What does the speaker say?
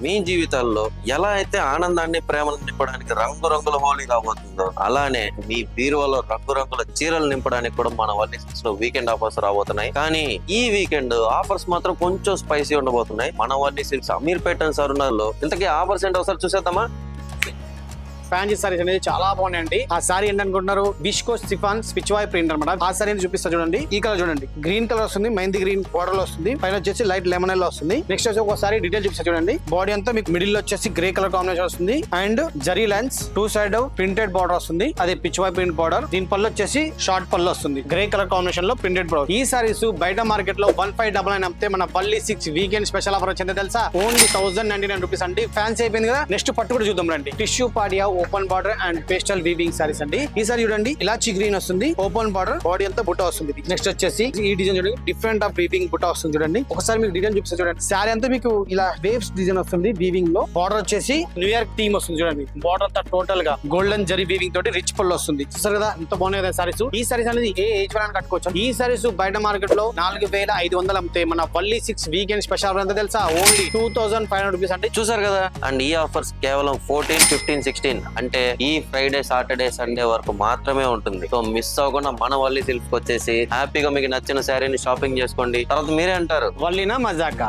మీ జీవితాల్లో ఎలా అయితే ఆనందాన్ని ప్రేమను నింపడానికి రంగురంగుల హోలీ రాబోతుందో అలానే మీ బీరువాలో రంగురంగుల చీరలు నింపడానికి కూడా మన వల్లీ సిల్క్స్ లో వీకెండ్ ఆఫర్స్ రాబోతున్నాయి. కానీ ఈ వీకెండ్ ఆఫర్స్ మాత్రం కొంచెం స్పైసీ ఉండబోతున్నాయి. మన వల్లీ సిల్క్స్ అమీర్పేట సరునాల్లో ఇంతకీ ఆఫర్స్ ఏంటో ఒకసారి చూసేద్దామా. ఫ్యాన్సీ సారీస్ అనేది చాలా బాగున్నాయండి. ఆ సారీ ఏంటనుకుంటున్నారు, విస్కోస్ సిఫాన్ స్పిచ్వాయ్ ప్రింట్ అనమాట. ఆ సారీ చూపిస్తా చూడండి. ఈ కలర్ చూడండి, గ్రీన్ కలర్ వస్తుంది, మెహందీ గ్రీన్ బోర్డర్ లో వస్తుంది, పైన వచ్చేసి లైట్ లెమన్ ఎల్లో వస్తుంది. నెక్స్ట్ వచ్చి ఒకసారి డీటెయిల్ చూపిస్తా చూడండి. బాడీ అంతా మీకు మిడిల్ లో వచ్చేసి గ్రే కలర్ కాంబినేషన్ వస్తుంది and zari lines, two side printed border వస్తుంది, అదే పిచ్వాయ్ ప్రింట్ బార్డర్. దీని పళ్ళు వచ్చేసి షార్ట్ పళ్ళు వస్తుంది, గ్రే కలర్ కాంబినేషన్ లో ప్రింటెడ్ బార్డర్. ఈ సారీస్ బయట మార్కెట్ లో 1599 అమ్మితే మన Valli silks weekend special offer వచ్చింది తెలుసా, ఓన్లీ 1099 రూపీస్ అండి. ఫ్యాన్సీ అయిపోయింది కదా, నెక్స్ట్ పట్టు కూడా చూద్దాం రండి. టిష్యూ పాడియా open border and pastel weaving saris అండి. ఈ సారీ చూడండి, ఇలాచి గ్రీన్ వస్తుంది, ఓపెన్ బార్డర్, బాడీ అంతా బుట్ట వస్తుంది. నెక్స్ట్ వచ్చేసి ఈ డిజైన్ చూడండి, డిఫరెంట్ ఆఫ్ వీవింగ్ బుట్ట వస్తుంది చూడండి. ఒకసారి మీకు డిజైన్ చూపిస్తా చూడండి. సారీ అంతా మీకు ఇలా వేవ్స్ డిజైన్ వస్తుంది వీవింగ్ లో. బార్డర్ వచ్చేసి న్యూయార్క్ థీమ్ వస్తుంది చూడండి. బార్డర్ అంతా టోటల్ గా గోల్డెన్ జరీ వీవింగ్ తోటి రిచ్ పళ్ళు వస్తుంది. చూసారు కదా ఎంత బాగున్నాయి కదా సారీస్. ఈ సారీస్ అనేది ఏ ఏజ్ వరకు కట్టుకోవచ్చు. ఈ సారీస్ బయట మార్కెట్ లో 4500 అమ్మితే మన వల్లీ సిల్క్స్ వీకెండ్ స్పెషల్ ఎంత తెలుసా, ఓన్లీ 2500 రూపీస్ అంటే. చూసారు కదా. అండ్ ఈ ఆఫర్స్ కేవలం 14, 15, 16 అంటే ఈ ఫ్రైడే, సాటర్డే, సండే వరకు మాత్రమే ఉంటుంది. సో మిస్ అవ్వకుండా మన వల్లీ సిల్క్స్ వచ్చేసి హ్యాపీగా మీకు నచ్చిన శారీని షాపింగ్ చేసుకోండి. తర్వాత మీరే అంటారు, వల్లీనా మజాకా.